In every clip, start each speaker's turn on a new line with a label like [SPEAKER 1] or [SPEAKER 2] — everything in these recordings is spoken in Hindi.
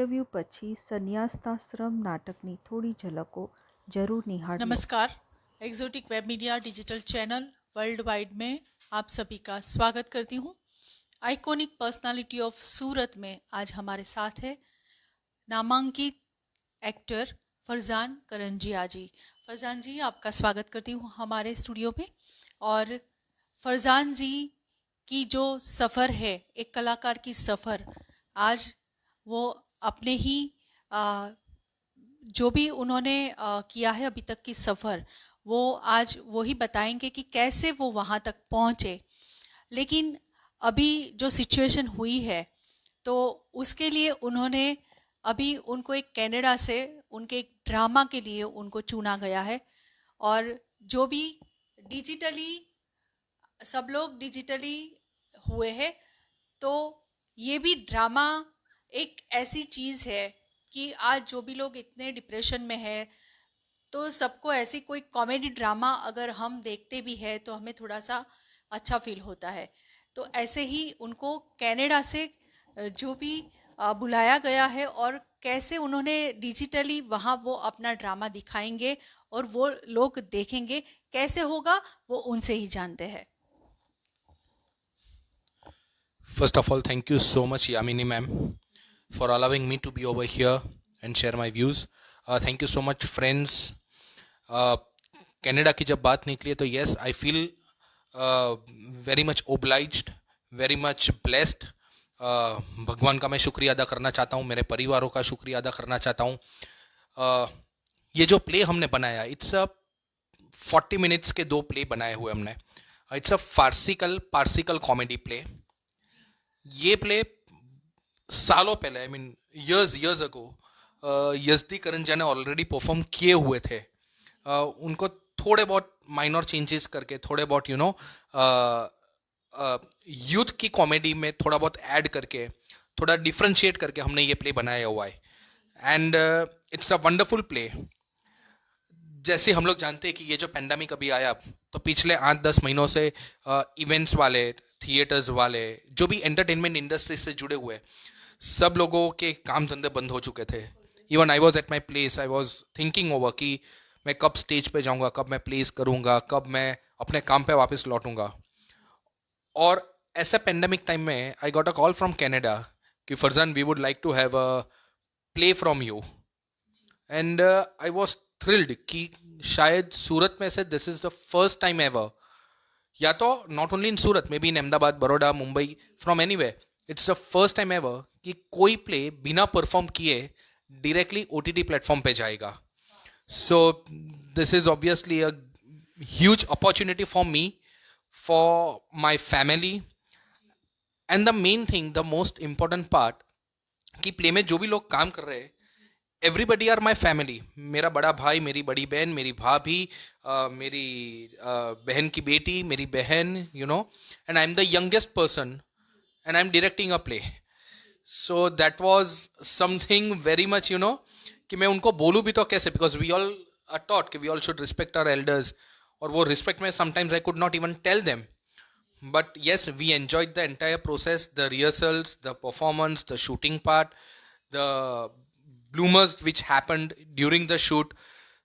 [SPEAKER 1] ઇન્ટરવ્યૂ પછી સંન્યાસ્તાશ્રમ નાટકની થોડી ઝલકો જરૂર નિહાળીએ।
[SPEAKER 2] नमस्कार, exotic web media digital channel world wide में आप सभी का स्वागत करती हूँ। आइकॉनिक पर्सनालिटी ऑफ सूरत में आज हमारे साथ है नामांकित एक्टर फरजान करंजिया जी। फरजान जी, आपका स्वागत करती हूँ हमारे स्टूडियो में। और फरजान जी की जो सफ़र है, एक कलाकार की सफ़र, आज वो अपने ही जो भी उन्होंने किया है अभी तक की सफ़र, वो आज वो ही बताएंगे कि कैसे वो वहाँ तक पहुँचे। लेकिन अभी जो सिचुएशन हुई है तो उसके लिए उन्होंने अभी उनको एक कनाडा से उनके एक ड्रामा के लिए उनको चुना गया है। और जो भी डिजिटली सब लोग डिजिटली हुए हैं, तो ये भी ड्रामा एक ऐसी चीज़ है कि आज जो भी लोग इतने डिप्रेशन में है, तो सबको ऐसी कोई कॉमेडी ड्रामा अगर हम देखते भी है तो हमें थोड़ा सा अच्छा फील होता है। तो ऐसे ही उनको कनाडा से जो भी बुलाया गया है और कैसे उन्होंने डिजिटली वहाँ वो अपना ड्रामा दिखाएंगे और वो लोग देखेंगे, कैसे होगा वो उनसे ही जानते हैं।
[SPEAKER 3] First of all, thank you so much, Yamini ma'am, for allowing me to be over here and share my views. Thank you so much, friends. Canada की जब बात निकली है तो yes, I feel very much obliged, very much blessed. भगवान का मैं शुक्रिया अदा करना चाहता हूँ, मेरे परिवारों का शुक्रिया अदा करना चाहता हूँ। ये जो प्ले हमने बनाया, इट्स अ 40 मिनट्स के 2 प्ले बनाए हुए हमने। It's a farcical comedy play. ये प्ले सालों पहले, I mean years ago, Yezdi Karanjia ने ऑलरेडी परफॉर्म किए हुए थे। उनको थोड़े बहुत माइनर चेंजेस करके, थोड़े बहुत यूथ की कॉमेडी में थोड़ा बहुत ऐड करके, थोड़ा डिफ्रेंशिएट करके हमने ये प्ले बनाया हुआ है। And it's a wonderful play. जैसे हम लोग जानते हैं कि ये जो पैंडेमिक अभी आया, तो पिछले 8-10 महीनों से इवेंट्स वाले, थिएटर्स वाले, जो भी एंटरटेनमेंट इंडस्ट्री से जुड़े हुए, सब लोगों के काम धंधे बंद हो चुके थे। Even I was at my place, I was thinking over कि मैं कब स्टेज पे जाऊंगा, कब मैं प्लेस करूंगा, कब मैं अपने काम पे वापस लौटूंगा। और ऐसे पेंडेमिक टाइम में I got a call from Canada कि Farzan, we would like to have a play from you. And I was thrilled कि शायद सूरत में से this is the first time ever, या तो not only in Surat, maybe in Ahmedabad, Baroda, Mumbai, from anywhere, it's the first time ever कि कोई प्ले बिना परफॉर्म किए डायरेक्टली ओटीटी प्लेटफॉर्म पे जाएगा। So this is obviously a huge opportunity for me, for my family, and the main thing, the most important part, कि प्ले में जो भी लोग काम कर रहे हैं, एवरीबडी आर माई फैमिली। मेरा बड़ा भाई, मेरी बड़ी बहन, मेरी भाभी, मेरी बहन की बेटी, मेरी बहन, you know, and I am the youngest person and I am directing a play. So that was something very much, you know, कि मैं उनको बोलूँ भी तो कैसे, because we all are taught कि we all should respect our elders, और वो रिस्पेक्ट में sometimes I could not even tell them. But yes, we enjoyed the entire process, the rehearsals, the performance, the shooting part, the bloomers which happened during the shoot.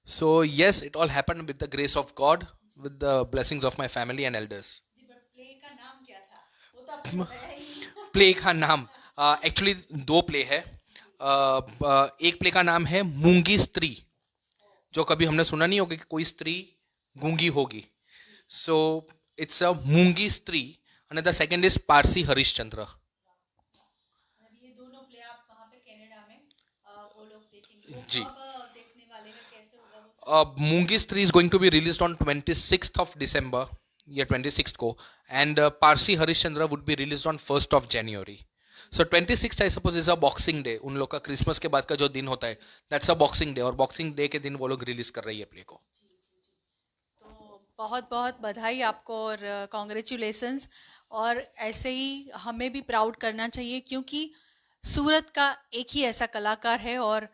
[SPEAKER 3] So yes, it all happened with the grace of God, with the blessings of my family and elders. Play का नाम एक्चुअली 2 प्ले है। एक प्ले का नाम है मूंगी स्त्री, जो कभी हमने सुना नहीं होगा कि कोई स्त्री गूंगी होगी। सो इट्स अ मूंगी स्त्री, and the second is Parsi Harishchandra.
[SPEAKER 2] ये दोनों प्ले आप वहाँ पे कनाडा में वो लोग देखेंगे,
[SPEAKER 3] जी।
[SPEAKER 2] कब देखने वाले हैं, कैसे होगा वो?
[SPEAKER 3] Moongi Stree is going to be released on 26th of December, या 26th को, and Parsi Harishchandra would be released on 1st of January. So 26th I suppose is a Boxing Day लोग का क्रिसमस के बाद का जो दिन होता है, दैट्स अ बॉक्सिंग डे, और बॉक्सिंग डे के दिन वो लोग रिलीज कर रही है प्ले को।
[SPEAKER 2] तो बहुत बहुत बधाई आपको और कॉन्ग्रेचुलेसन्स। और ऐसे ही हमें भी प्राउड करना चाहिए, क्योंकि सूरत का एक ही ऐसा कलाकार है, और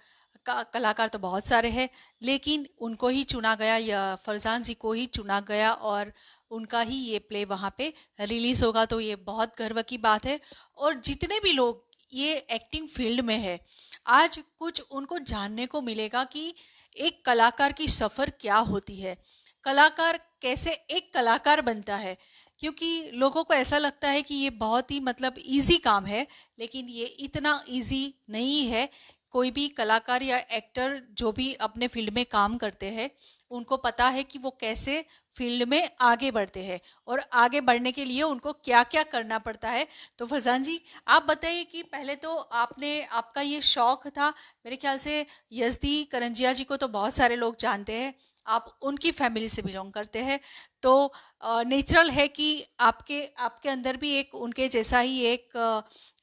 [SPEAKER 2] कलाकार तो बहुत सारे हैं, लेकिन उनको ही चुना गया, या फरजान जी को ही चुना गया, और उनका ही ये प्ले वहाँ पे रिलीज होगा। तो ये बहुत गर्व की बात है। और जितने भी लोग ये एक्टिंग फील्ड में है, आज कुछ उनको जानने को मिलेगा कि एक कलाकार की सफ़र क्या होती है, कलाकार कैसे एक कलाकार बनता है। क्योंकि लोगों को ऐसा लगता है कि ये बहुत ही मतलब इजी काम है, लेकिन ये इतना इजी नहीं है। कोई भी कलाकार या एक्टर जो भी अपने फील्ड में काम करते हैं, उनको पता है कि वो कैसे फील्ड में आगे बढ़ते हैं और आगे बढ़ने के लिए उनको क्या क्या करना पड़ता है। तो फरजान जी, आप बताइए कि पहले तो आपने आपका ये शौक था, मेरे ख्याल से यजदी करंजिया जी को तो बहुत सारे लोग जानते हैं, आप उनकी फैमिली से बिलोंग करते हैं, तो नेचुरल है कि आपके आपके अंदर भी एक उनके जैसा ही एक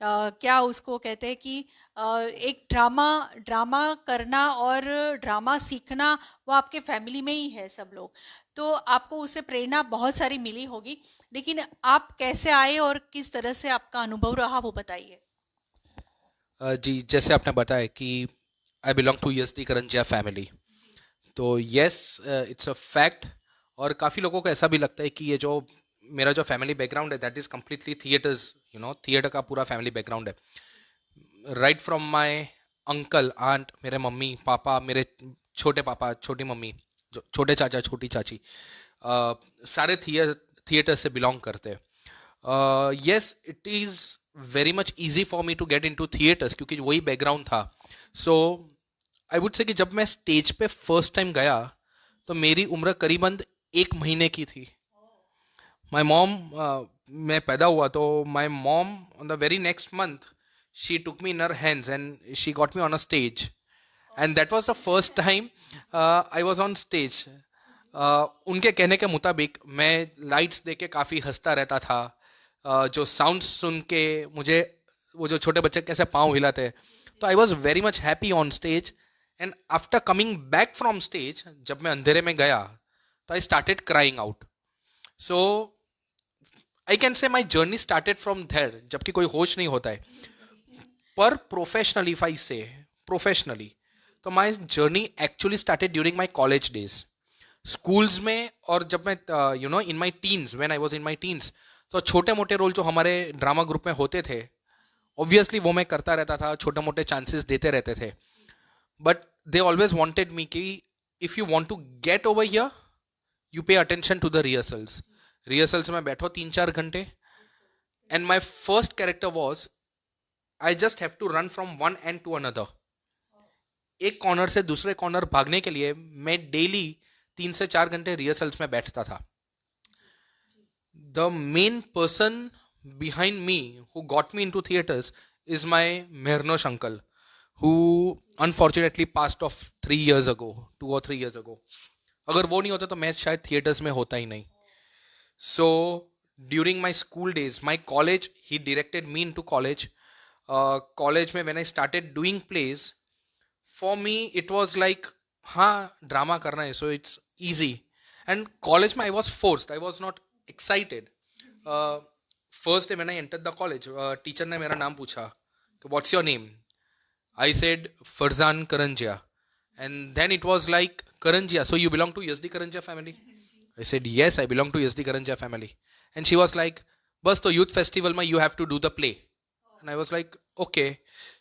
[SPEAKER 2] क्या उसको कहते हैं कि एक ड्रामा ड्रामा करना और ड्रामा सीखना, वो आपके फैमिली में ही है सब लोग। तो आपको उससे प्रेरणा बहुत सारी मिली होगी, लेकिन आप कैसे आए और किस तरह से आपका अनुभव रहा वो बताइए।
[SPEAKER 3] जी, जैसे आपने बताया कि I belong to yes the Karanjia family, तो यस, इट्स अ फैक्ट। और काफ़ी लोगों को ऐसा भी लगता है कि ये जो मेरा जो फैमिली बैकग्राउंड है that is completely theatres, theatre का पूरा फैमिली बैकग्राउंड है। Right from my uncle aunt, मेरे मम्मी पापा, मेरे छोटे पापा छोटी मम्मी, जो छोटे चाचा छोटी चाची, सारे थिएटर से बिलोंग करते हैं। Yes, it is very much easy for me to get into theatres, क्योंकि वही बैकग्राउंड था। सो आई वुड से कि जब मैं स्टेज पे फर्स्ट टाइम गया तो मेरी उम्र करीबन 1 महीने की थी। माई मॉम, मैं पैदा हुआ तो my mom on the very next month she took me in her hands and she got me on a stage, and that was the first time I was on stage. उनके कहने के मुताबिक मैं लाइट्स देख के काफ़ी हंसता रहता था। जो साउंड सुन के मुझे, वो जो छोटे बच्चे कैसे पाँव हिलाते, तो I was very much happy on stage. And after coming back from stage, जब मैं अंधेरे में गया तो I started crying out. So I can say my journey started from there, जबकि कोई होश नहीं होता है। पर professionally, if I say professionally, तो my journey actually started during my college days, schools में। और जब मैं in my teens, when I was in my teens, तो छोटे मोटे रोल जो हमारे ड्रामा ग्रुप में होते थे, ऑब्वियसली वो मैं करता रहता था, छोटे मोटे चांसेस देते रहते थे। But they always wanted me कि if you want to get over here, you pay attention to the rehearsals. Rehearsals में बैठो 3-4 घंटे, and my first character was I just have to run from one end to another. एक कॉर्नर से दूसरे कॉर्नर भागने के लिए मैं डेली 3 से 4 घंटे रिहर्सल्स में बैठता था। The main person behind me who got me into theaters is my Mehrnosh uncle, who unfortunately passed off 3 years ago, 2 or 3 years ago. अगर वो नहीं होता तो मैं शायद थिएटर्स में होता ही नहीं। So during my school days, my college, he directed me into college. College में when I started doing plays, for me it was like, हाँ ड्रामा करना है so it's easy. And college में I was forced, I was not excited. First day when I entered the college, teacher ने मेरा नाम पूछा कि what's your name. I said Farzan Karanjia, and then it was like, Karanjia, so you belong to yes the Karanjia family? I said yes, I belong to yes the Karanjia family. And she was like, बस तो यूथ फेस्टिवल में you have to do the play. And I was like okay.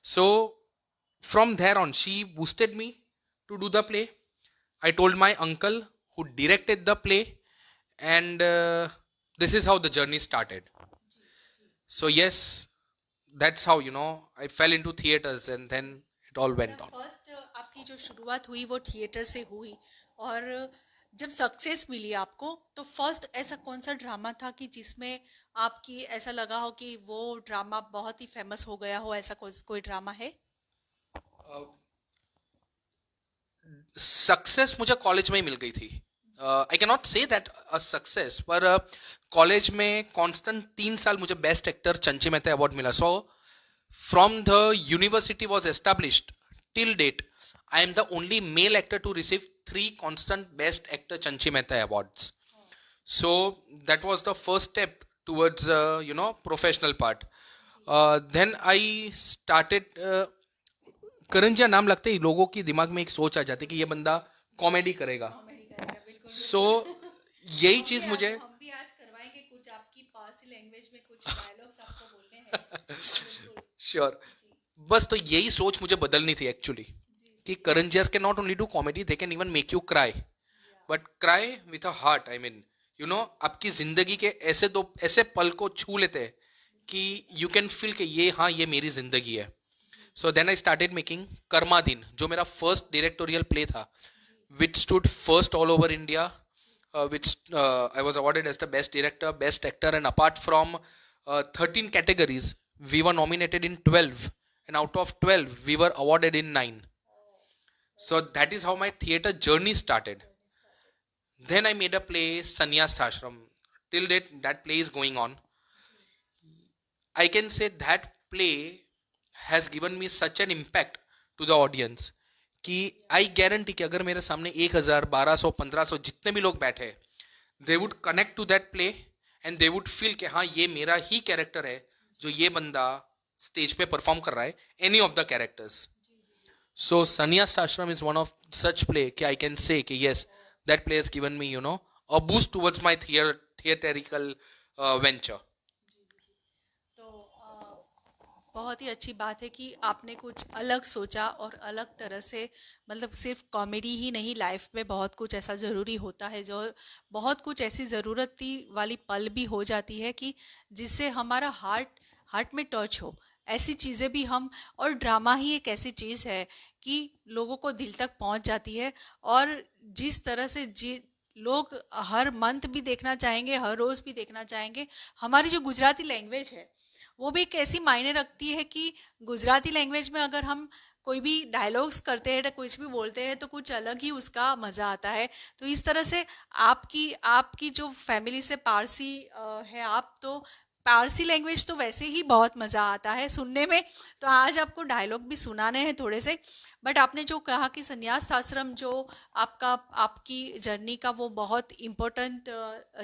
[SPEAKER 3] So from there on she boosted me to do the play. I told my uncle who directed the play, and this is how the journey started. So yes, that's how I fell into theaters, and then it all went on.
[SPEAKER 2] First आपकी जो शुरुआत हुई वो थिएटर से हुई, और जब सक्सेस मिली आपको, तो फर्स्ट ऐसा कौन सा ड्रामा था कि जिसमें आपकी ऐसा लगा हो कि वो ड्रामा बहुत ही फेमस हो गया हो? ऐसा कोई ड्रामा है?
[SPEAKER 3] सक्सेस मुझे कॉलेज में ही मिल गई थी। I can not say that a success, पर कॉलेज में कांस्टेंट 3 साल मुझे best actor Chanchi Mehta award मिला। So from the university was established till date, I am the only male actor to receive 3 constant best actor Chanchi Mehta awards. So that was the first step towards professional part. Then I started Karanjia नाम लगते ही लोगों की दिमाग में एक सोच आ जाती है कि ये बंदा कॉमेडी करेगा। सो यही चीज मुझे,
[SPEAKER 2] हम भी आज करवाएंगे कुछ आपकी पारसी लैंग्वेज में कुछ डायलॉग्स आपको बोलने हैं।
[SPEAKER 3] श्योर, बस तो यही सोच मुझे बदलनी थी एक्चुअली, कि करण जैस can not only do comedy, they can even make you cry, but cry with a heart. I mean you know, आपकी जिंदगी के ऐसे पल को छू लेते हैं कि यू कैन फील कि ये, हाँ, ये मेरी जिंदगी है। So then I started making Karma Din, जो मेरा फर्स्ट डायरेक्टोरियल प्ले था, which stood first all over India, which I was awarded as the best director, best actor, and apart from 13 categories, we were nominated in 12, and out of 12, we were awarded in 9. So that is how my theatre journey started. Then I made a play, Sannyas Ashram. Till date, that play is going on. I can say that play has given me such an impact to the audience कि आई गारंटी कि अगर मेरे सामने 1000, 1200, 1500 जितने भी लोग बैठे, they would connect to that play and they would feel कि हाँ, ये मेरा ही कैरेक्टर है जो ये बंदा स्टेज पे परफॉर्म कर रहा है, एनी ऑफ द कैरेक्टर्स. सो सन्यास आश्रम is one of such play कि आई कैन से कि yes, that play has given me you know a boost towards my theatrical venture.
[SPEAKER 2] बहुत ही अच्छी बात है कि आपने कुछ अलग सोचा और अलग तरह से, मतलब सिर्फ कॉमेडी ही नहीं, लाइफ में बहुत कुछ ऐसा ज़रूरी होता है, जो बहुत कुछ ऐसी ज़रूरत वाली पल भी हो जाती है कि जिससे हमारा हार्ट में टच हो, ऐसी चीज़ें भी हम, और ड्रामा ही एक ऐसी चीज़ है कि लोगों को दिल तक पहुंच जाती है. और जिस तरह से लोग हर मंथ भी देखना चाहेंगे, हर रोज़ भी देखना चाहेंगे. हमारी जो गुजराती लैंग्वेज है वो भी एक ऐसी मायने रखती है कि गुजराती लैंग्वेज में अगर हम कोई भी डायलॉग्स करते हैं, कुछ भी बोलते हैं, तो कुछ अलग ही उसका मज़ा आता है. तो इस तरह से आपकी जो फैमिली से पारसी है, आप तो पारसी लैंग्वेज तो वैसे ही बहुत मज़ा आता है सुनने में. तो आज आपको डायलॉग भी सुनाने हैं थोड़े से. बट आपने जो कहा कि संन्यास आश्रम जो आपकी जर्नी का वो बहुत इम्पोर्टेंट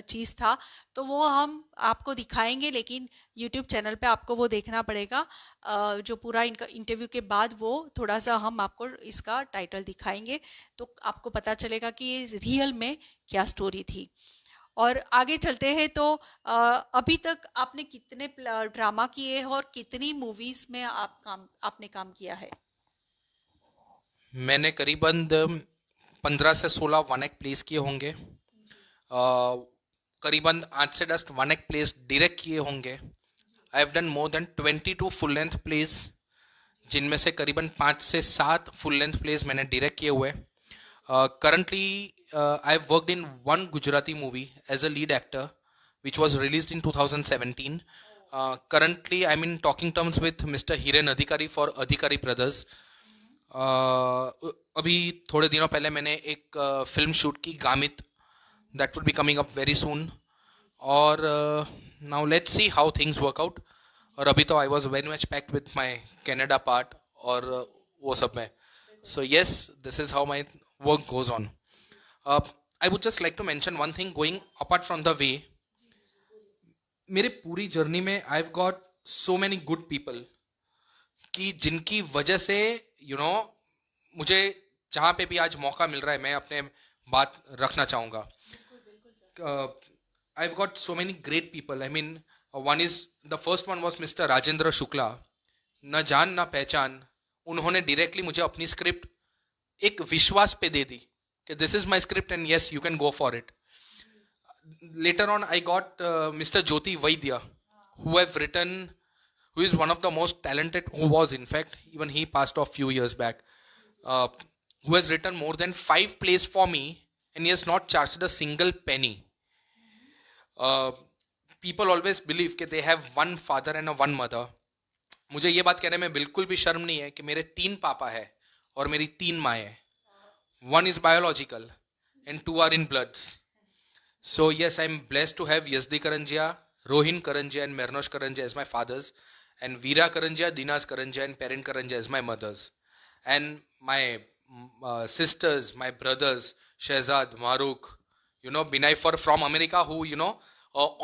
[SPEAKER 2] चीज़ था, तो वो हम आपको दिखाएंगे, लेकिन यूट्यूब चैनल पे आपको वो देखना पड़ेगा. जो पूरा इनका इंटरव्यू के बाद वो थोड़ा सा हम आपको इसका टाइटल दिखाएंगे, तो आपको पता चलेगा कि ये रियल में क्या स्टोरी थी. और आगे चलते हैं तो अभी तक आपने कितने ड्रामा किए और कितनी मूवीज में आपने काम किया है?
[SPEAKER 3] मैंने करीबन 15 से 16 वन एक्ट प्लेस किए होंगे. करीबन 8 से 10 वन एक्ट प्लेस डायरेक्ट किए होंगे. I have done more than 22 full length plays, जिनमें से करीबन 5 से 7 फुल लेंथ प्लेस मैंने डायरेक्ट किए हुए. Currently I have worked in one Gujarati movie as a lead actor which was released in 2017. Currently, I'm in talking terms with Mr. Hiren Adhikari for Adhikari Brothers. अभी थोड़े दिनों पहले मैंने एक फिल्म शूट की, गामित, that would be coming up very soon. और now let's see how things work out. और अभी तो I was very much packed with my Canada part और वो सब में. So yes, this is how my work goes on. I would just like to mention one thing going apart from the way. मेरे पूरी जर्नी में I have got so many good people कि जिनकी वजह से यू नो मुझे जहाँ पे भी आज मौका मिल रहा है मैं अपने बात रखना चाहूँगा. आई have got so many great people. I mean one is the first one was mister Rajendra Shukla. न जान न पहचान, उन्होंने डायरेक्टली मुझे अपनी स्क्रिप्ट एक विश्वास पे दे दी कि this is my script and yes you can go for it. Later on, I got Mr. Jyoti Vaidya, who is one of the most talented, who was in fact, even he passed off few years back, who has written more than 5 plays for me and he has not charged a single penny. People always believe that they have one father and a one mother. मुझे ये बात कहने में बिल्कुल भी शर्म नहीं है कि मेरे 3 पापा है और मेरी 3 माएँ हैं. One is biological and 2 are in bloods. So yes, I'm blessed to have Yazdi Karanjia, Rohin Karanjia and Mernosh Karanjia as my fathers, and Veera Karanjia, Dinas Karanjia and Perrin Karanjia as my mothers. And my sisters, my brothers, Shehzad, Maruk, you know, Binayfar from America, who, you know,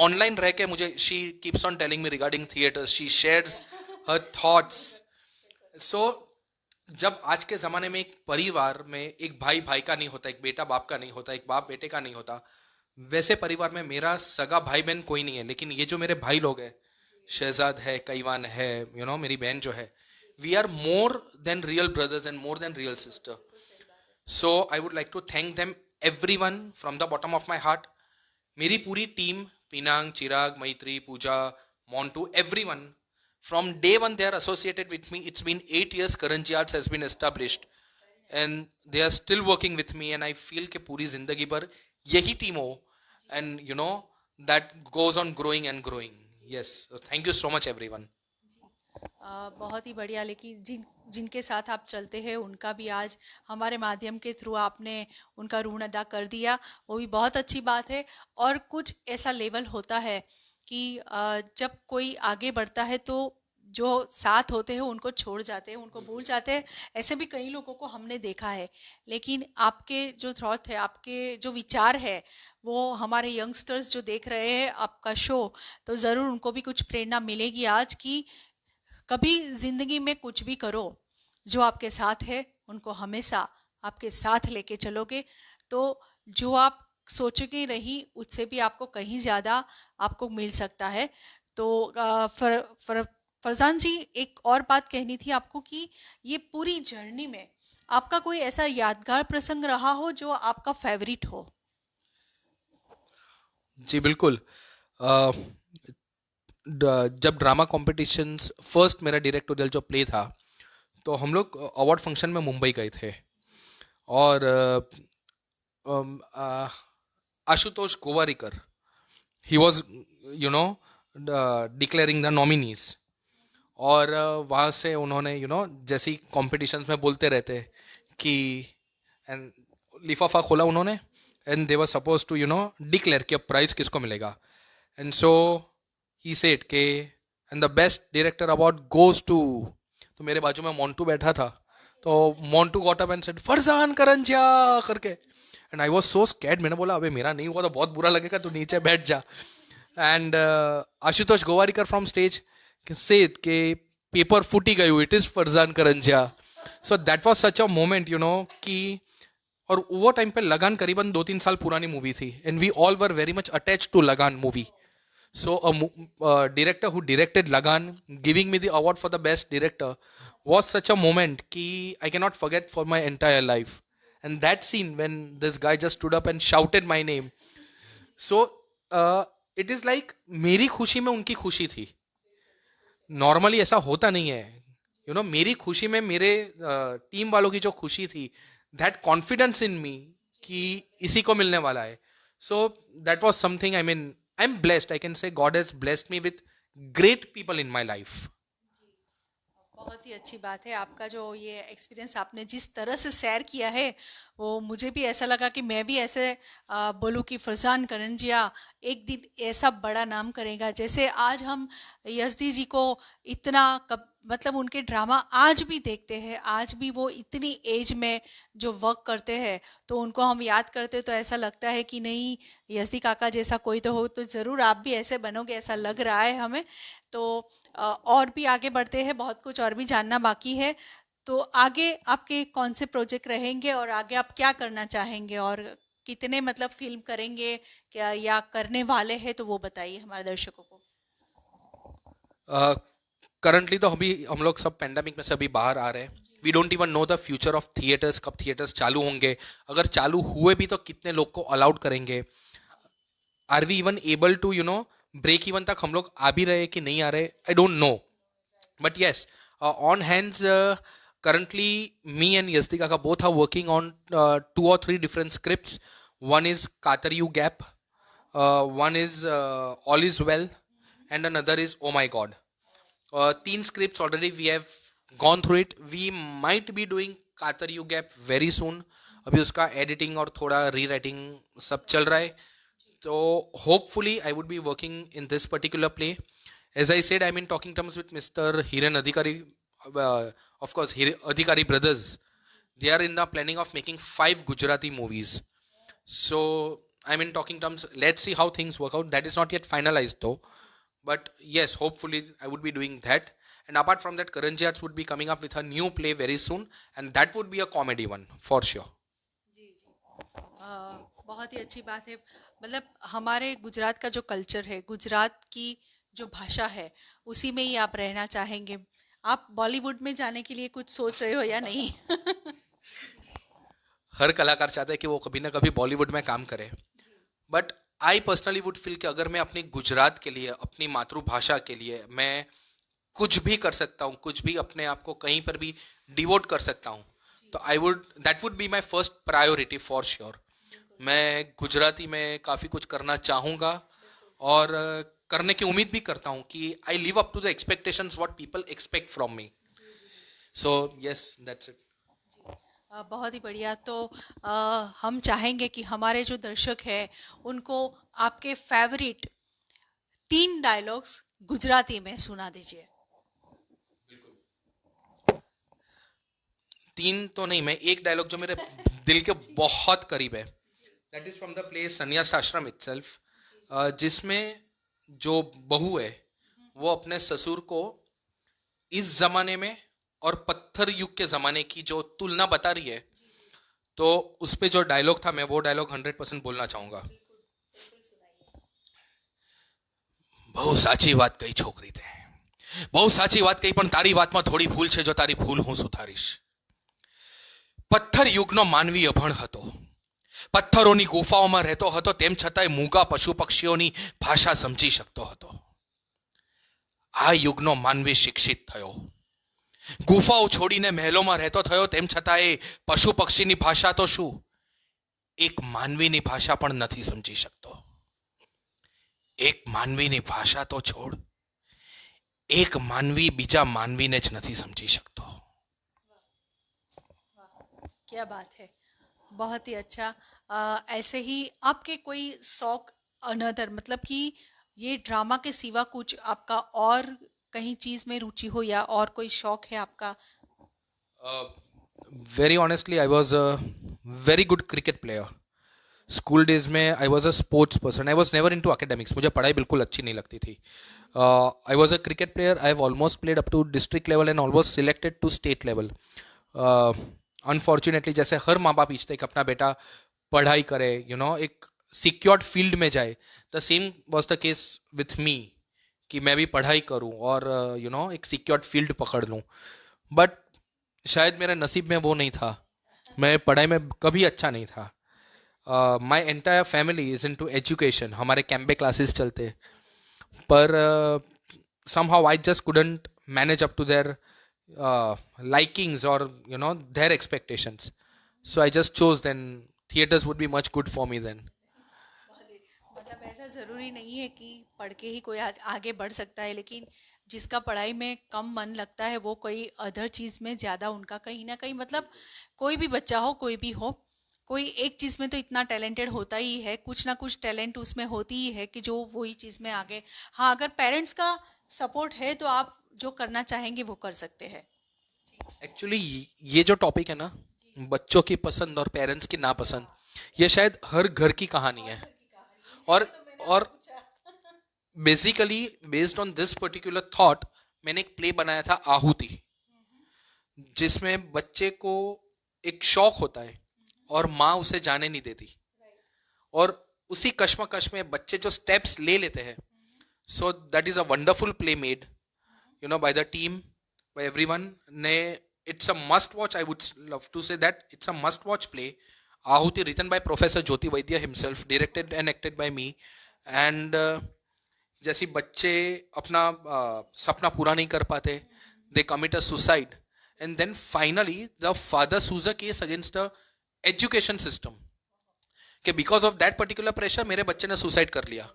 [SPEAKER 3] online reh ke mujhe, she keeps on telling me regarding theaters. She shares her thoughts. So, जब आज के ज़माने में एक परिवार में एक भाई भाई का नहीं होता, एक बेटा बाप का नहीं होता, एक बाप बेटे का नहीं होता, वैसे परिवार में मेरा सगा भाई बहन कोई नहीं है. लेकिन ये जो मेरे भाई लोग हैं, शहजाद है, कैवान है, यू नो, मेरी बहन जो है, we are more than real brothers and more than real sister. So I would like to thank them, everyone, from the bottom of my heart. मेरी पूरी टीम, पिनांग, चिराग, मैत्री, पूजा, Montu, everyone, from day one they are associated with me. It's been 8 years Karan Ji Arts has been established, and they are still working with me, and I feel कि पूरी जिंदगी भर यही टीम हो, and you know that goes on growing and growing. Yes, so thank you so much everyone.
[SPEAKER 2] बहुत ही बढ़िया। लेकिन जिनके साथ आप चलते हैं उनका भी आज हमारे माध्यम के थ्रू आपने उनका ऋण अदा कर दिया, वो भी बहुत अच्छी बात है। और कुछ ऐसा लेवल होता है कि जब कोई आगे बढ़ता है तो जो साथ होते हैं उनको छोड़ जाते हैं, उनको भूल जाते हैं। ऐसे भी कई लोगों को हमने देखा है। लेकिन आपके जो थॉट है, आपके जो विचार है, वो हमारे यंगस्टर्स जो देख रहे हैं आपका शो, तो ज़रूर उनको भी कुछ प्रेरणा मिलेगी आज कि कभी ज़िंदगी में कुछ भी करो, जो आपके साथ है उनको हमेशा आपके साथ लेके चलोगे तो जो आप सोचोगे नहीं उससे भी आपको कहीं ज़्यादा आपको मिल सकता है। तो फरजान जी, एक और बात कहनी थी आपको कि ये पूरी जर्नी में आपका कोई ऐसा यादगार प्रसंग रहा हो जो आपका फेवरेट हो?
[SPEAKER 3] जी बिल्कुल। जब ड्रामा कॉम्पिटिशन्स फर्स्ट मेरा डायरेक्ट उदल जो प्ले था, तो हम लोग अवार्ड फंक्शन में मुंबई गए थे, और Ashutosh Gowariker, he was declaring the nominees, और वहाँ से उन्होंने जैसे ही कॉम्पिटिशन्स में बोलते रहते कि, एंड लिफाफा खोला उन्होंने, and they were suppose to declare कि अब प्राइज किसको मिलेगा, एंड सो ही सेड के and the best director award goes to, तो मेरे बाजू में मोंटू बैठा था, तो Montu got up and said Farzan Karanjia करके, and I was so scared. मैंने बोला अबे मेरा नहीं हुआ तो बहुत बुरा लगेगा, तू नीचे बैठ जा। And Ashutosh Gowariker from stage said के पेपर फूटी गई, it is Farzan Karanjia. So that was such a moment कि, और वो टाइम पे लगान करीबन 2-3 साल पुरानी मूवी थी, and we all were very much attached to Lagaan movie. So a director who directed Lagan giving me the award for the best director was such a moment ki I cannot forget for my entire life. And that scene when this guy just stood up and shouted my name. So it is like मेरी खुशी में उनकी खुशी थी. नॉर्मली ऐसा होता नहीं है, मेरी खुशी में मेरे टीम वालों की जो खुशी थी, दैट कॉन्फिडेंस इन मी कि इसी को मिलने वाला है. So that was something, I mean I am blessed, I can से God has blessed me with great people in my life.
[SPEAKER 2] बहुत ही अच्छी बात है। आपका जो ये एक्सपीरियंस आपने जिस तरह से शेयर किया है, वो मुझे भी ऐसा लगा कि मैं भी ऐसे बोलूँ कि फरजान करंजिया एक दिन ऐसा बड़ा नाम करेगा। जैसे आज हम यजदी जी को इतना मतलब उनके ड्रामा आज भी देखते हैं, आज भी वो इतनी एज में जो वर्क करते हैं, तो उनको हम याद करते तो ऐसा लगता है कि नहीं, यजदी काका जैसा कोई तो हो, तो ज़रूर आप भी ऐसे बनोगे, ऐसा लग रहा है हमें। तो और भी आगे बढ़ते हैं, बहुत कुछ और भी जानना बाकी है। तो आगे आपके कौन से प्रोजेक्ट रहेंगे और आगे आप क्या करना चाहेंगे और कितने मतलब फिल्म करेंगे क्या या करने वाले हैं, तो वो बताइए हमारे दर्शकों को।
[SPEAKER 3] करंटली तो अभी हम लोग सब पेंडेमिक में से अभी बाहर आ रहे हैं. We don't even know the future of theatres, कब थिएटर्स चालू होंगे, अगर चालू हुए भी तो कितने लोग को अलाउड करेंगे, are we even able to break even तक हम लोग आ भी रहे कि नहीं आ रहे, I don't know. But yes, on hands currently me and Yasdika ka both are working on 2 or 3 different scripts. One is Katariyu Gap, one is All Is Well, and another is Oh My God. 3 scripts already we have gone through it. We might be doing Katariyu Gap very soon. अभी उसका editing और थोड़ा rewriting सब चल रहा है. So hopefully I would be working in this particular play. As I said, I'm in talking terms with Mr. Hiren Adhikari. Of course, Adhikari brothers. They are in the planning of making 5 Gujarati movies. So I'm in talking terms. Let's see how things work out. That is not yet finalized though. But yes, hopefully I would be doing that. And apart from that, Karan Ji Arts would be coming up with a new play very soon. And that would be a comedy one for sure.
[SPEAKER 2] जी जी, बहुत ही अच्छी बात है। मतलब हमारे गुजरात का जो कल्चर है, गुजरात की जो भाषा है, उसी में ही आप रहना चाहेंगे। आप बॉलीवुड में जाने के लिए कुछ सोच रहे हो या नहीं?
[SPEAKER 3] हर कलाकार चाहता है कि वो कभी ना कभी बॉलीवुड में काम करे, but I personally would feel कि अगर मैं अपनी गुजरात के लिए, अपनी मातृभाषा के लिए मैं कुछ भी कर सकता हूँ, कुछ भी अपने आप को कहीं पर भी डिवोट कर सकता हूँ, तो I would, that would be my first priority for sure. मैं गुजराती में काफ़ी कुछ करना चाहूँगा और करने की उम्मीद भी करता हूँ कि I live up to the expectations what people expect from me. So yes, that's it.
[SPEAKER 2] बहुत ही बढ़िया। तो हम चाहेंगे कि हमारे जो दर्शक हैं उनको आपके फेवरेट 3 डायलॉग्स गुजराती में सुना दीजिए।
[SPEAKER 3] 3 तो नहीं, मैं एक डायलॉग जो मेरे दिल के बहुत करीब है, that is from the play संन्यास आश्रम इटसेल्फ, जिसमें जो बहू है वो अपने ससुर को इस जमाने में और पत्थर युग के जमाने की जो तुलना बता रही है, तो उस पे जो डायलॉग था मैं वो डायलॉग 100% बोलना चाहूंगा। બહુ સાચી વાત કહી છોકરી તે, બહુ સાચી વાત કહી, પણ તારી વાતમાં થોડી ભૂલ છે, જો તારી ભૂલ હું સુધારીશ। પથ્થર યુગનો માનવી અભણ હતો, પથ્થરોની ગુફાઓમાં રહેતો હતો, તેમ છતાંય મૂગા પશુ પક્ષીઓની ભાષા સમજી શકતો હતો। આ યુગનો માનવી શિક્ષિત થયો, ગુફાઓ છોડીને મહેલોમાં રહેતો થયો, તેમ છતાં એ પશુ પક્ષીની ભાષા તો શું, એક માનવીની ભાષા પણ નથી સમજી શકતો। એક માનવીની ભાષા તો છોડ, એક માનવી બીજા માનવીને જ નથી સમજી શકતો।
[SPEAKER 2] क्या बात है, बहुत ही अच्छा। ऐसे ही आपके कोई शौक अनदर, मतलब कि ये ड्रामा के सिवा कुछ आपका और कहीं चीज में रुचि हो या और कोई शौक है आपका?
[SPEAKER 3] Very honestly I was a very good cricket player. School days में I was a sports person, I was never into academics, मुझे पढ़ाई बिल्कुल अच्छी नहीं लगती थी। I was a cricket player, I have almost played up to district level and almost selected to state level. Unfortunately जैसे हर माँ बाप इच्छते कि अपना बेटा पढ़ाई करे, यू नो, एक सिक्योर्ड फील्ड में जाए, the same was the case with me कि मैं भी पढ़ाई करूं और यू नो एक सिक्योर्ड फील्ड पकड़ लूं, बट शायद मेरे नसीब में वो नहीं था, मैं पढ़ाई में कभी अच्छा नहीं था। My entire family is into education, हमारे कैंपे क्लासेस चलते, पर somehow I just couldn't manage up to their likings or you know their expectations, so I just chose then theaters would be much good for me then।
[SPEAKER 2] मतलब ऐसा ज़रूरी नहीं है कि पढ़ के ही कोई आगे बढ़ सकता है, लेकिन जिसका पढ़ाई में कम मन लगता है वो कोई अदर चीज़ में ज़्यादा उनका कहीं ना कहीं, मतलब कोई भी बच्चा हो, कोई भी हो, कोई एक चीज़ में तो इतना टैलेंटेड होता ही है, कुछ ना कुछ टैलेंट उसमें होती ही है कि जो वही चीज़ में आगे। हाँ, अगर पेरेंट्स का सपोर्ट है तो आप जो करना चाहेंगे वो कर सकते हैं।
[SPEAKER 3] एक्चुअली ये जो टॉपिक है ना, बच्चों की पसंद और पेरेंट्स की नापसंद, ये शायद हर घर की कहानी है, और basically based on this particular thought मैंने एक प्ले बनाया था आहुति, जिसमें बच्चे को एक शौक होता है और माँ उसे जाने नहीं देती, और उसी कश्मकश में बच्चे जो स्टेप्स ले लेते हैं, so that is a wonderful play made you know by the team, by everyone ने। It's a must watch, I would love to say that it's a must watch play Aahuti, written by professor Jyoti Vaidya himself, directed and acted by me. एंड जैसे बच्चे अपना सपना पूरा नहीं कर पाते, they commit a suicide, and then finally the father sues a case against the education system कि because of that particular pressure मेरे बच्चे ने सुसाइड कर लिया।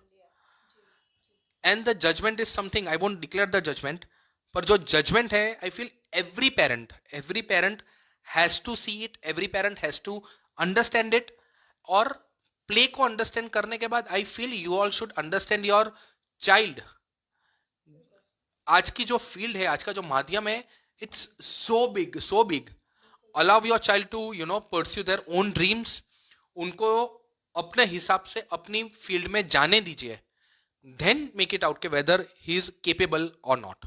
[SPEAKER 3] And the judgement is something, I won't declare the judgement, पर जो जजमेंट है I feel every parent has to see it, every parent has to understand it, और प्ले को अंडरस्टैंड करने के बाद I feel you all should understand your child. आज की जो फील्ड है, आज का जो माध्यम है, it's so big. Allow your child to you know pursue their own dreams, उनको अपने हिसाब से अपनी फील्ड में जाने दीजिए, देन मेक इट आउट के वेदर ही इज केपेबल और नॉट।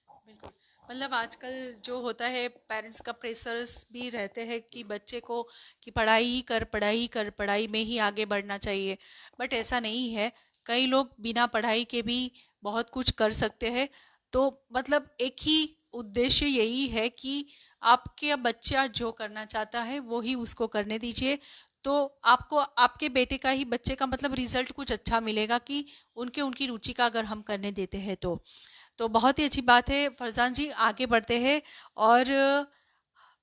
[SPEAKER 2] बिल्कुल, मतलब आजकल जो होता है पेरेंट्स का प्रेशर्स भी रहते हैं कि बच्चे को कि पढ़ाई में ही आगे बढ़ना चाहिए, बट ऐसा नहीं है। कई लोग बिना पढ़ाई के भी बहुत कुछ कर सकते हैं। तो मतलब एक ही उद्देश्य यही है कि आपके बच्चा जो करना चाहता है वो ही उसको करने दीजिए, तो आपको आपके बेटे का ही, बच्चे का मतलब रिजल्ट कुछ अच्छा मिलेगा कि उनकी रुचि का अगर हम करने देते हैं तो बहुत ही अच्छी बात है। फरजान जी, आगे बढ़ते हैं। और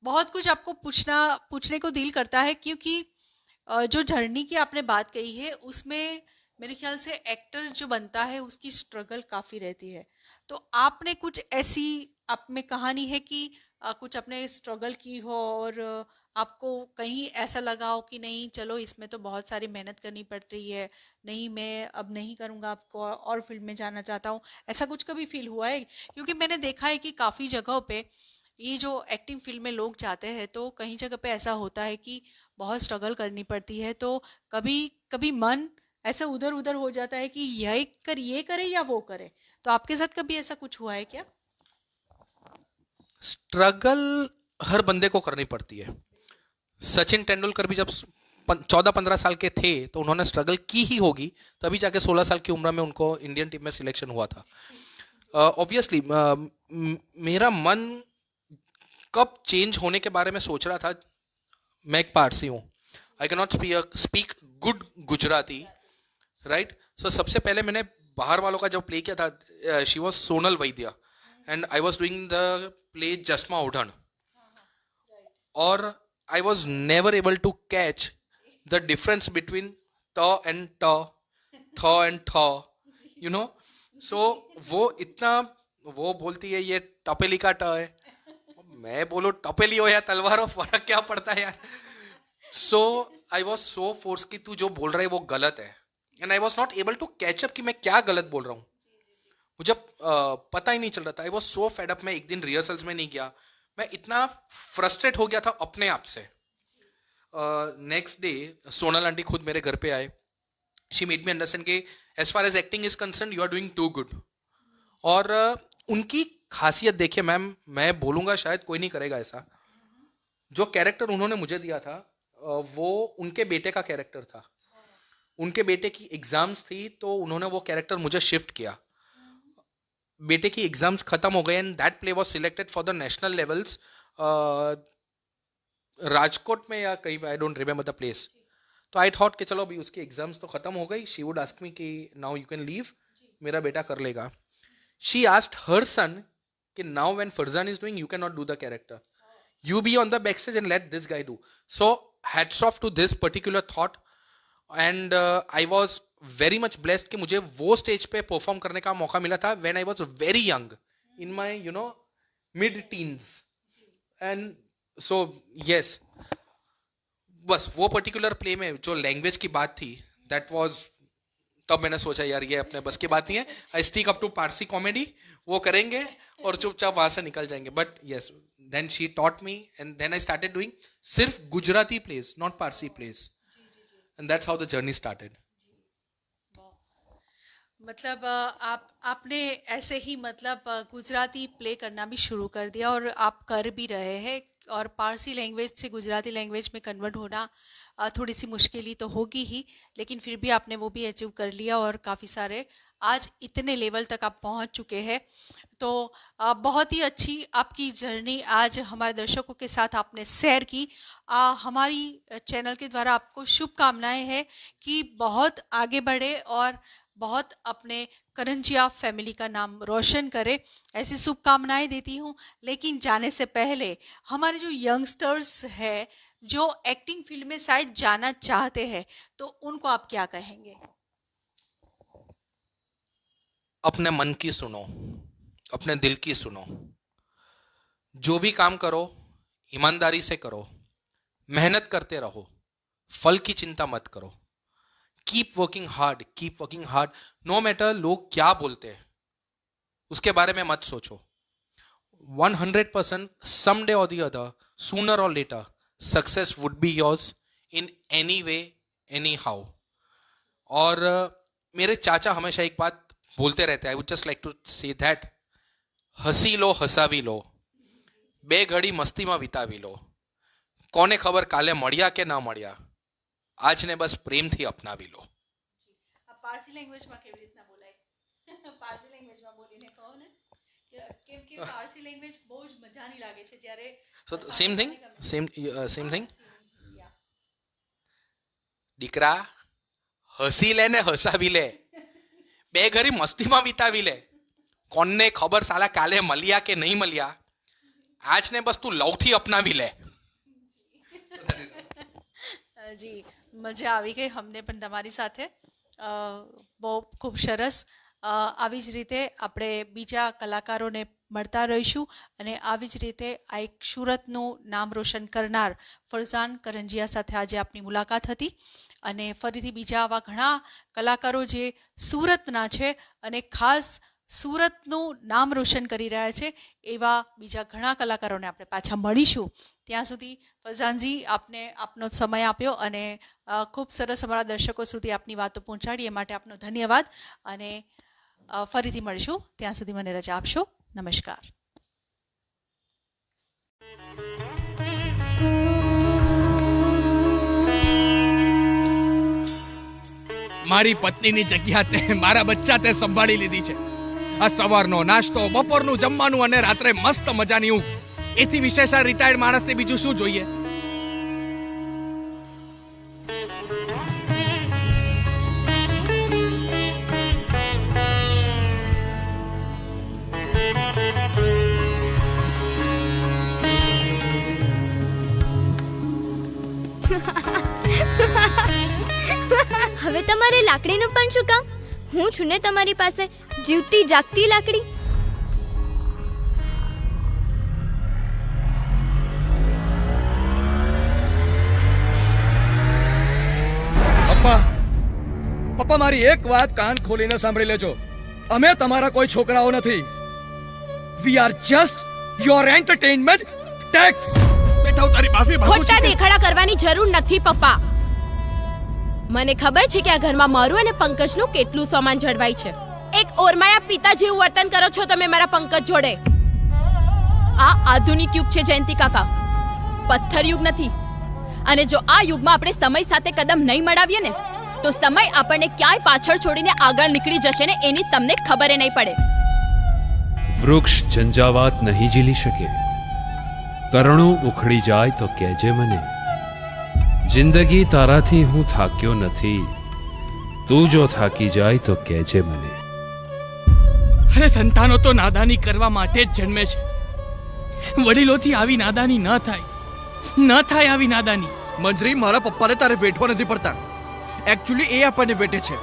[SPEAKER 2] बहुत कुछ आपको पूछने को दिल करता है, क्योंकि जो जर्नी की आपने बात कही है उसमें मेरे ख्याल से एक्टर जो बनता है उसकी स्ट्रगल काफ़ी रहती है। तो आपने कुछ ऐसी आप में कहानी है कि कुछ आपने स्ट्रगल की हो और आपको कहीं ऐसा लगा हो कि नहीं चलो इसमें तो बहुत सारी मेहनत करनी पड़ रही है, नहीं मैं अब नहीं करूँगा, आपको और फील्ड में जाना चाहता हूँ, ऐसा कुछ कभी फील हुआ है? क्योंकि मैंने देखा है कि काफ़ी जगहों पे ये जो एक्टिंग फील्ड में लोग जाते हैं तो कहीं जगह पे ऐसा होता है कि बहुत स्ट्रगल करनी पड़ती है, तो कभी कभी मन ऐसा उधर उधर हो जाता है कि ये करे या वो करे। तो आपके साथ कभी ऐसा कुछ हुआ है क्या?
[SPEAKER 3] स्ट्रगल हर बंदे को करनी पड़ती है। सचिन तेंदुलकर भी जब 14-15 साल के थे तो उन्होंने स्ट्रगल की ही होगी, तभी जाके 16 साल की उम्र में उनको इंडियन टीम में सिलेक्शन हुआ था। ऑब्वियसली मेरा मन कब चेंज होने के बारे में सोच रहा था। मैं एक पारसी हूँ, I can not speak good Gujarati, right. सो सबसे पहले मैंने बाहर वालों का जब प्ले किया था, she was Sonal Vaidya and I was doing the play Jasma Odan, और I was never able to catch the difference between त एंड थ एंड थ, यू नो। सो वो इतना, वो बोलती है ये टपेली का ट है, मैं बोलो टपेली हो या तलवार हो, फर्क क्या पड़ता है यार। सो आई वॉज सो फोर्स कि तू जो बोल रहा है वो गलत है, and I was not able to catch up कि मैं क्या गलत बोल रहा हूँ। मुझे पता ही नहीं चल रहा था। I was so fed up, मैं एक दिन रिहर्सल्स में नहीं गया, मैं इतना फ्रस्ट्रेट हो गया था अपने आप से। नेक्स्ट डे सोनल आंटी खुद मेरे घर पे आए, शी मेड मी अंडरस्टैंड कि as far as acting is concern you are doing too good. और उनकी खासियत देखिए मैम, मैं बोलूँगा शायद कोई नहीं करेगा ऐसा। जो कैरेक्टर उन्होंने मुझे दिया था वो उनके बेटे का कैरेक्टर था। उनके बेटे की एग्जाम्स थी तो उन्होंने वो कैरेक्टर मुझे शिफ्ट किया। बेटे की एग्जाम्स खत्म हो गए and that play was selected for the national levels, Rajkot में या कहीं, I don't remember the place. तो आई थॉट कि चलो अभी उसकी एग्जाम्स तो खत्म हो गई, शी वुड आस्क मी कि नाउ यू कैन लीव, मेरा बेटा कर लेगा। शी आस्क्ड हर सन कि now when Farzan is doing you can not do the character, you be on the backstage and let this guy do. So hats off to this particular thought, and I was very much blessed कि मुझे वो स्टेज पे परफॉर्म करने का मौका मिला था when I was very young in my mid teens. And so yes, बस वो पर्टिकुलर प्ले में जो लैंग्वेज की बात थी, दैट वाज, तब मैंने सोचा यार ये अपने बस की बात नहीं है, I stick up to Parsi comedy, वो करेंगे और चुपचाप वहां से निकल जाएंगे। But yes, then she taught me and then I started doing सिर्फ Gujarati plays, not Parsi plays, and that's how the journey started.
[SPEAKER 2] मतलब आपने ऐसे ही मतलब गुजराती प्ले करना भी शुरू कर दिया और आप कर भी रहे हैं, और पारसी लैंग्वेज से गुजराती लैंग्वेज में कन्वर्ट होना थोड़ी सी मुश्किल ही तो होगी ही, लेकिन फिर भी आपने वो भी अचीव कर लिया और काफ़ी सारे आज इतने लेवल तक आप पहुंच चुके हैं। तो बहुत ही अच्छी आपकी जर्नी आज हमारे दर्शकों के साथ आपने शेयर की। हमारी चैनल के द्वारा आपको शुभकामनाएं हैं कि बहुत आगे बढ़े और बहुत अपने करंजिया फैमिली का नाम रोशन करे, ऐसी शुभकामनाएं देती हूँ। लेकिन जाने से पहले हमारे जो यंगस्टर्स हैं जो एक्टिंग फील्ड में शायद जाना चाहते हैं, तो उनको आप क्या कहेंगे?
[SPEAKER 3] अपने मन की सुनो, अपने दिल की सुनो, जो भी काम करो ईमानदारी से करो, मेहनत करते रहो, फल की चिंता मत करो। Keep working hard, keep working hard, no matter लोग क्या बोलते हैं उसके बारे में मत सोचो। 100% someday or the other, sooner or later, success would be yours in any way, anyhow. और मेरे चाचा हमेशा एक बात बोलते रहते हैं, I would just like to say that, हंसी लो हसावी लो, બે ઘડી મસ્તીમાં વિતાવી લો, કોને ખબર કાલે મળ્યા કે ના મળ્યા, આજને બસ પ્રેમથી અપનાવી લો.
[SPEAKER 2] પારસી લેંગ્વેજમાં કેવી રીતના બોલાય? પારસી લેંગ્વેજમાં બોલીને કહો ને કેમ કે પારસી લેંગ્વેજ બહુ જ મજાની લાગે છે જ્યારે
[SPEAKER 3] So same thing, same thing. દીકરા હસી લે ને હસાવી લે, બે ઘડી મસ્તીમાં વિતાવી લે. કોને ખબર સાલા કાલે મળ્યા કે નહીં મળ્યા, આજને બસ તું લવથી અપનાવી લે.
[SPEAKER 2] જી મજા આવી ગઈ અમને પણ તમારી સાથે. બહુ ખૂબ સરસ. આવી જ રીતે આપણે બીજા કલાકારોને મળતા રહીશું અને આવી જ રીતે આ એક સુરતનું નામ રોશન કરનાર ફરઝાન કરંજિયા સાથે આજે આપની મુલાકાત હતી. અને ફરીથી બીજા આવા ઘણા કલાકારો જે સુરતના છે અને ખાસ સુરતનું નામ રોશન કરી રહ્યા છે એવા બીજા ઘણા કલાકારોને આપણે પાછા મળીશું. ત્યાં સુધી ફરઝાનજી આપને આપનો સમય આપ્યો અને ખૂબ સરસ અમારા દર્શકો સુધી આપની વાતો પહોંચાડી એ માટે આપનો ધન્યવાદ. અને ફરીથી મળીશું, ત્યાં સુધી મને રજા આપશો. નમસ્કાર.
[SPEAKER 3] મારી પત્નીની જગ્યા તે મારા બચ્ચા તે સંભાળી લીધી છે. આ સવારનો નાસ્તો, બપોરનું જમવાનું અને રાત્રે મસ્ત મજાની ઊંઘ, એથી વિશેષ આ રિટાયર્ડ માણસને બીજું શું જોઈએ?
[SPEAKER 4] હવે તમારે લાકડીનું પણ શું કામ? હું છું ને તમારી પાસે જીવતી જાગતી લાકડી.
[SPEAKER 5] પપ્પા મારી એક વાત કાન ખોલીને સાંભળી લેજો. અમે તમારા કોઈ છોકરાઓ નથી. We are just your entertainment tax. બેટા હું તારી માફી માંગુ છું.
[SPEAKER 6] ખોટા દેખાડા કરવાની જરૂર નથી પપ્પા. મને ખબર છે કે આ ઘરમાં મારું અને પંકજનું કેટલું સામાન જળવાય છે. એક ઓરમાયા પિતા જેવું વર્તન કરો છો તમે મારા પંકજ જોડે. આ આધુનિક યુગ છે જયંતિ કાકા, પથ્થર યુગ નથી. અને જો આ યુગમાં આપણે સમય સાથે કદમ નહીં મળાવીએ ને તો સમય આપણને ક્યાંય પાછળ છોડીને આગળ નીકળી જશે ને એની તમને ખબર નહીં પડે.
[SPEAKER 7] વૃક્ષ ઝંઝાવાત નહીં ઝીલી શકે, તરણું ઉખડી જાય તો કહેજે મને. જિંદગી તારાથી હું થાક્યો નથી, તું જો થાકી જાય તો કહેજે મને.
[SPEAKER 5] અરે સંતાનો તો નાદાની કરવા માટે જ જન્મે છે. વડીલોથી આવી નાદાની ન થાય, ન થાય આવી નાદાની. મંજરી, મારા પપ્પાને તારે વેઠવા નથી પડતા. એકચ્યુઅલી એ આપણને વેઠે છે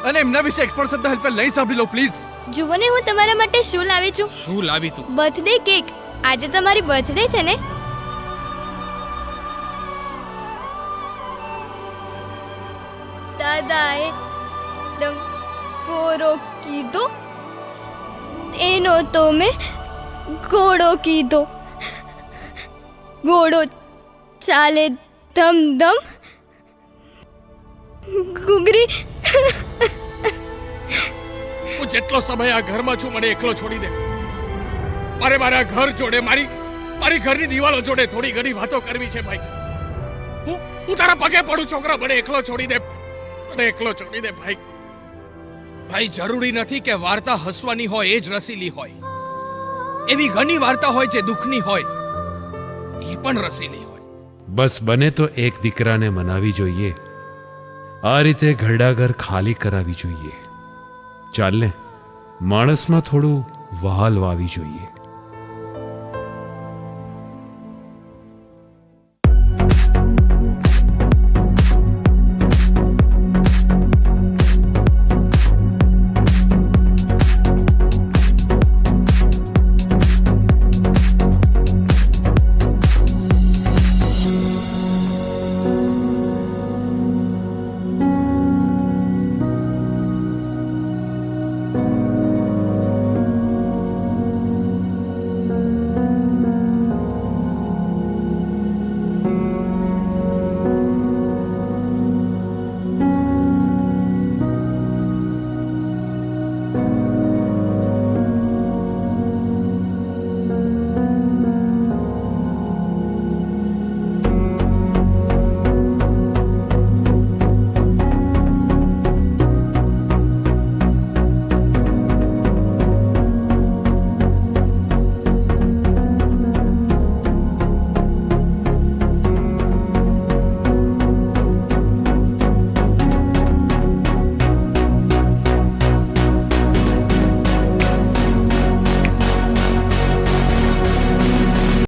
[SPEAKER 5] અને એમના વિશે એક્સપર્ટ શબ્દ હલફેલ નહીં સાંભળી લો પ્લીઝ.
[SPEAKER 4] જુઓ ને હું તમારા માટે શું લાવી છું.
[SPEAKER 5] શું લાવી તું?
[SPEAKER 4] Birthday cake. આજે તમારી બર્થડે છે ને? દાદાએ ડંકોરો કીધો, એનો તો મેં ઘોડો કીધો. ઘોડો ચાલે ધમ ધમ, ઘૂઘરી.
[SPEAKER 5] હું જેટલો સમય આ ઘરમાં છું મને એકલો છોડી દે. મારે મારા ઘર જોડે, મારી ઘરની દિવાલો જોડે થોડી ઘણી વાતો કરવી છે ભાઈ. હું તારા પગે પડું છોકરા, મને એકલો છોડી દે. મને એકલો છોડી દે ભાઈ. ભાઈ જરૂરી નથી કે વાર્તા હસવાની હોય એ જ રસીલી હોય. એવી ઘણી વાર્તા હોય જે દુઃખની હોય, એ પણ રસીલી હોય.
[SPEAKER 7] બસ બને તો એક દીકરાને મનાવી જોઈએ. આ રીતે ઘરડાઘર ખાલી કરાવી જોઈએ. ચાલ ને, માણસમાં થોડું વહાલ વાવી જોઈએ.